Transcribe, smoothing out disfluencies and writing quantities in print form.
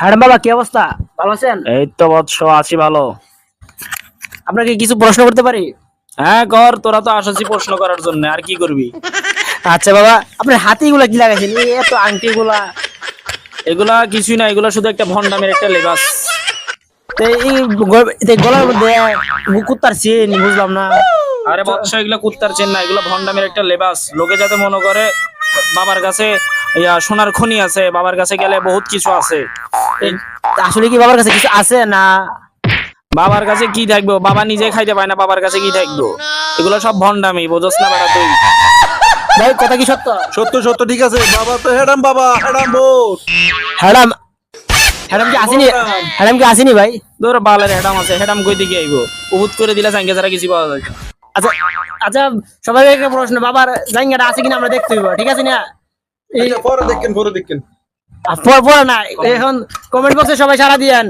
হ্যাঁ বাবা, কি অবস্থা? ভালো আছেন? এই তো বৎস আছি ভালো। আপনাকে কিছু প্রশ্ন করতে পারি? হ্যাঁ কর, তোরা তো আসছিস প্রশ্ন করার জন্য, আর কি করবি? আচ্ছা বাবা, আপনার হাতে এগুলা কি লাগাইছেন? এত আংটি গুলা। এগুলা কিছুই না, এগুলা শুধু একটা ভন্ডামের একটা লেবাস। তো গলার মধ্যে কুত্তার চেন, বুঝলাম না। আরে বৎস, এগুলা কুত্তার চেন না, এগুলো ভন্ডামের একটা লেবাস। লোকে যাতে মনে করে বাবার কাছে সোনার খনি আছে, বাবার কাছে গেলে বহুত কিছু আছে। আসলে কি বাবার কাছে কিছু আছে না? বাবার কাছে কি থাকবো? বাবা নিজে খাইতে পায় না, বাবার কাছে কি থাকবো? এগুলো সব ভন্ডামি, বোঝস না বেটা তুই? ভাই কথা কি সত্য? সত্য সত্য ঠিক আছে বাবা, তো হেডাম বাবা, হেডাম বোস। হ্যাডাম, হ্যাডাম কি আসেনি? হ্যাডাম কি আসেনি ভাই? তোর বালের হেডাম আছে, হেডাম কই দিকে আইবো? উবুত করে দিলে সাঙ্গে ছাড়া কিছু পাওয়া যায় না। আচ্ছা আচ্ছা, সবাই একটা প্রশ্ন, বাবার জায়গাটা আছে কিনা আমরা দেখতে হইব, ঠিক আছে না? এই পরে দেখেন, পরে দেখেন। পড়া না, এখন কমেন্ট বক্সে সবাই সাড়া দিয়েন।